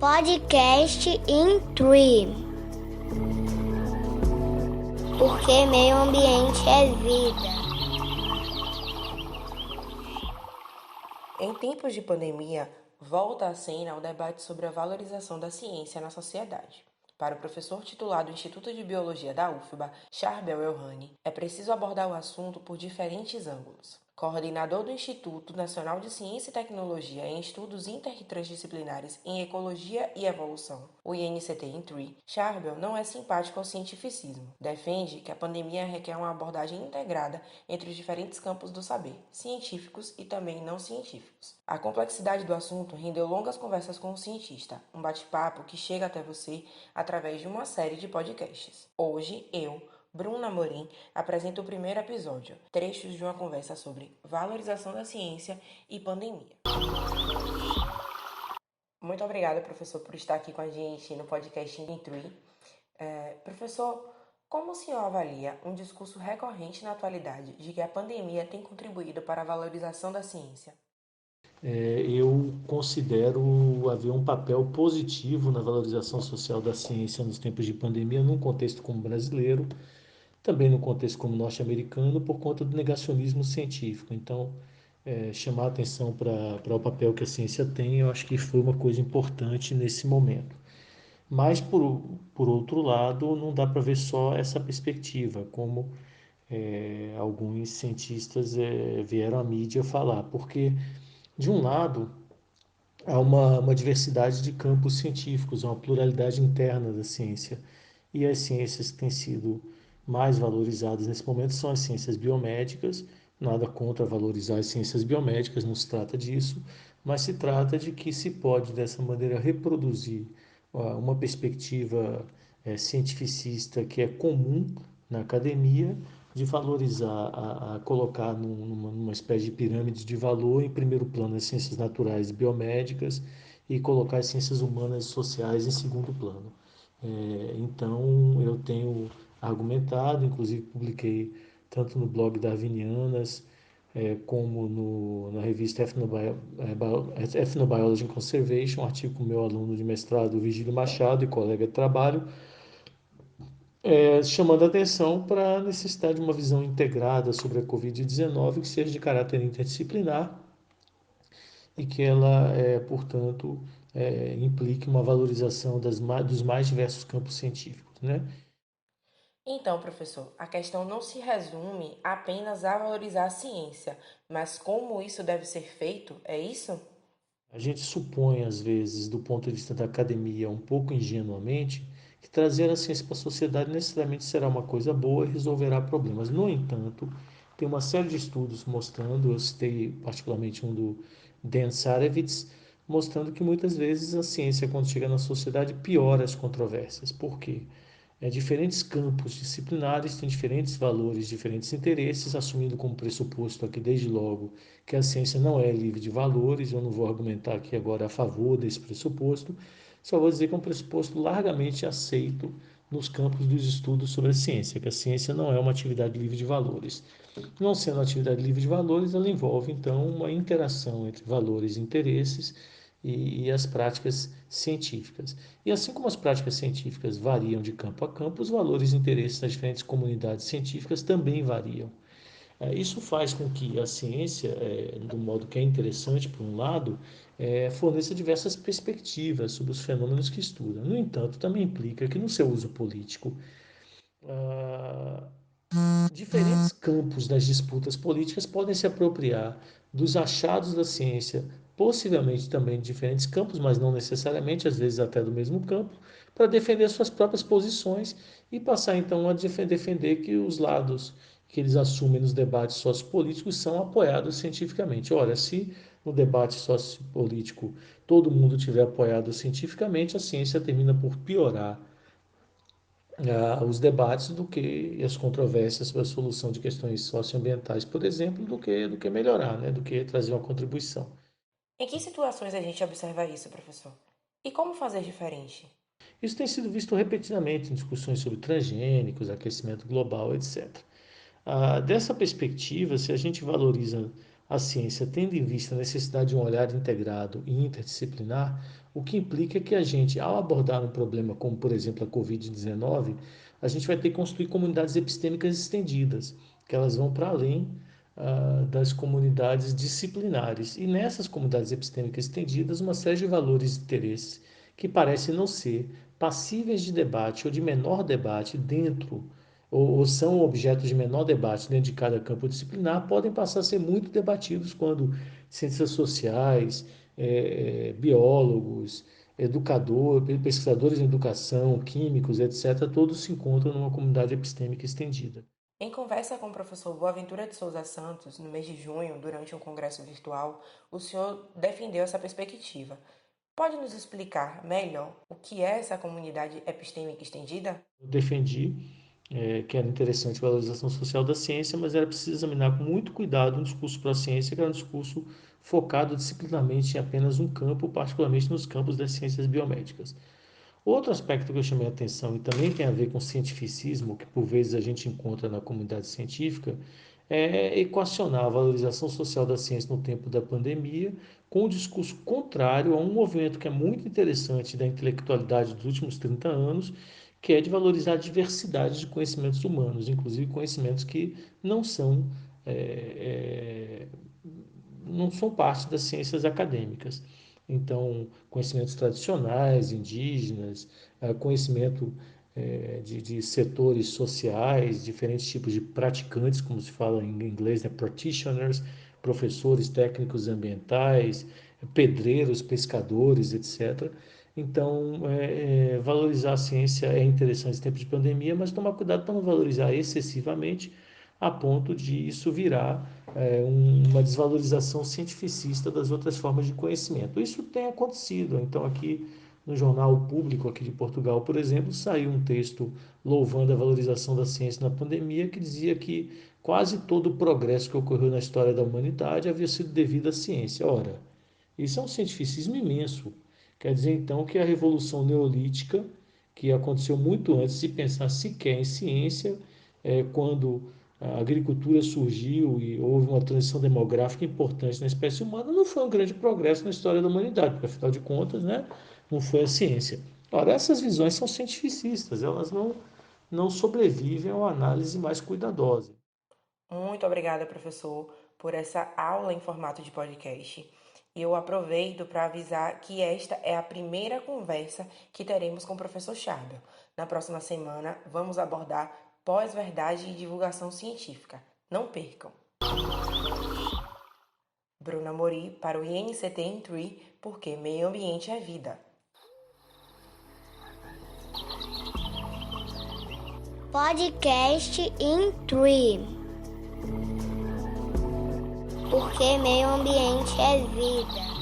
Podcast in Tree. Porque meio ambiente é vida. Em tempos de pandemia, volta à cena o debate sobre a valorização da ciência na sociedade. Para o professor titular do Instituto de Biologia da UFBA, Charbel Elhani, é preciso abordar o assunto por diferentes ângulos. Coordenador do Instituto Nacional de Ciência e Tecnologia em Estudos Intertransdisciplinares em Ecologia e Evolução, o INCT-INTRI, Charbel não é simpático ao cientificismo. Defende que a pandemia requer uma abordagem integrada entre os diferentes campos do saber, científicos e também não científicos. A complexidade do assunto rendeu longas conversas com o cientista, um bate-papo que chega até você através de uma série de podcasts. Hoje, Bruna Amorim, apresenta o primeiro episódio, trechos de uma conversa sobre valorização da ciência e pandemia. Muito obrigada, professor, por estar aqui com a gente no podcast Intrui. Professor, como o senhor avalia um discurso recorrente na atualidade de que a pandemia tem contribuído para a valorização da ciência? Eu considero haver um papel positivo na valorização social da ciência nos tempos de pandemia, num contexto como brasileiro, também no contexto como norte-americano, por conta do negacionismo científico. Então, chamar a atenção para o papel que a ciência tem, eu acho que foi uma coisa importante nesse momento. Mas, por outro lado, não dá para ver só essa perspectiva, como alguns cientistas vieram à mídia falar, porque, de um lado, há uma diversidade de campos científicos, uma pluralidade interna da ciência. E as ciências que têm sido mais valorizadas nesse momento são as ciências biomédicas. Nada contra valorizar as ciências biomédicas, não se trata disso, mas se trata de que se pode, dessa maneira, reproduzir uma perspectiva cientificista que é comum na academia, de valorizar, a colocar numa espécie de pirâmide de valor, em primeiro plano as ciências naturais e biomédicas, e colocar as ciências humanas e sociais em segundo plano. Então, eu tenho argumentado, inclusive publiquei tanto no blog Darwinianas, como na revista Ethnobiology and Conservation, um artigo com meu aluno de mestrado, Virgílio Machado, e colega de trabalho, chamando a atenção para a necessidade de uma visão integrada sobre a Covid-19 que seja de caráter interdisciplinar e que ela, portanto, implique uma valorização dos mais diversos campos científicos, né? Então, professor, a questão não se resume apenas a valorizar a ciência, mas como isso deve ser feito, é isso? A gente supõe, às vezes, do ponto de vista da academia, um pouco ingenuamente, que trazer a ciência para a sociedade necessariamente será uma coisa boa e resolverá problemas. No entanto, tem uma série de estudos mostrando, eu citei particularmente um do Dan Sarevitz, mostrando que muitas vezes a ciência, quando chega na sociedade, piora as controvérsias. Por quê? Diferentes campos disciplinares têm diferentes valores, diferentes interesses, assumindo como pressuposto aqui desde logo que a ciência não é livre de valores. Eu não vou argumentar aqui agora a favor desse pressuposto, só vou dizer que é um pressuposto largamente aceito nos campos dos estudos sobre a ciência, que a ciência não é uma atividade livre de valores. Não sendo uma atividade livre de valores, ela envolve então uma interação entre valores e interesses e as práticas científicas. E assim como as práticas científicas variam de campo a campo, os valores e interesses das diferentes comunidades científicas também variam. Isso faz com que a ciência, do modo que é interessante, por um lado, forneça diversas perspectivas sobre os fenômenos que estuda. No entanto, também implica que no seu uso político, ah, diferentes campos das disputas políticas podem se apropriar dos achados da ciência, possivelmente também de diferentes campos, mas não necessariamente, às vezes até do mesmo campo, para defender suas próprias posições e passar então a defender que os lados que eles assumem nos debates sociopolíticos são apoiados cientificamente. Ora, se no debate sociopolítico todo mundo tiver apoiado cientificamente, a ciência termina por piorar os debates do que e as controvérsias sobre a solução de questões socioambientais, por exemplo, do que melhorar, né? Do que trazer uma contribuição. Em que situações a gente observa isso, professor? E como fazer diferente? Isso tem sido visto repetidamente em discussões sobre transgênicos, aquecimento global, etc. Dessa perspectiva, se a gente valoriza a ciência tendo em vista a necessidade de um olhar integrado e interdisciplinar, o que implica que a gente, ao abordar um problema como, por exemplo, a Covid-19, a gente vai ter que construir comunidades epistêmicas estendidas, que elas vão para além das comunidades disciplinares. E nessas comunidades epistêmicas estendidas, uma série de valores e interesses que parecem não ser passíveis de debate ou de menor debate dentro, ou são objetos de menor debate dentro de cada campo disciplinar, podem passar a ser muito debatidos quando ciências sociais, biólogos, pesquisadores em educação, químicos, etc., todos se encontram numa comunidade epistêmica estendida. Em conversa com o professor Boaventura de Souza Santos, no mês de junho, durante um congresso virtual, o senhor defendeu essa perspectiva. Pode nos explicar melhor o que é essa comunidade epistêmica estendida? Eu defendi que era interessante a valorização social da ciência, mas era preciso examinar com muito cuidado um discurso para a ciência, que era um discurso focado disciplinarmente em apenas um campo, particularmente nos campos das ciências biomédicas. Outro aspecto que eu chamei a atenção e também tem a ver com cientificismo, que por vezes a gente encontra na comunidade científica, é equacionar a valorização social da ciência no tempo da pandemia com um discurso contrário a um movimento que é muito interessante da intelectualidade dos últimos 30 anos, que é de valorizar a diversidade de conhecimentos humanos, inclusive conhecimentos que não são, é, é, não são parte das ciências acadêmicas. Então, conhecimentos tradicionais, indígenas, conhecimento de setores sociais, diferentes tipos de praticantes, como se fala em inglês, né? Practitioners, professores, técnicos ambientais, pedreiros, pescadores, etc. Então, valorizar a ciência é interessante em tempos de pandemia, mas tomar cuidado para não valorizar excessivamente a ponto de isso virar uma desvalorização cientificista das outras formas de conhecimento. Isso tem acontecido. Então, aqui no Jornal Público aqui de Portugal, por exemplo, saiu um texto louvando a valorização da ciência na pandemia, que dizia que quase todo o progresso que ocorreu na história da humanidade havia sido devido à ciência. Ora, isso é um cientificismo imenso. Quer dizer, então, que a Revolução Neolítica, que aconteceu muito antes de pensar sequer em ciência, quando a agricultura surgiu e houve uma transição demográfica importante na espécie humana, não foi um grande progresso na história da humanidade, porque, afinal de contas, né, não foi a ciência. Ora, essas visões são cientificistas, elas não sobrevivem a uma análise mais cuidadosa. Muito obrigada, professor, por essa aula em formato de podcast. E eu aproveito para avisar que esta é a primeira conversa que teremos com o professor Charbel. Na próxima semana, vamos abordar pós-verdade e divulgação científica. Não percam! Bruna Mori para o INCT em Tree, porque meio ambiente é vida. Podcast in Tree. Porque meio ambiente é vida.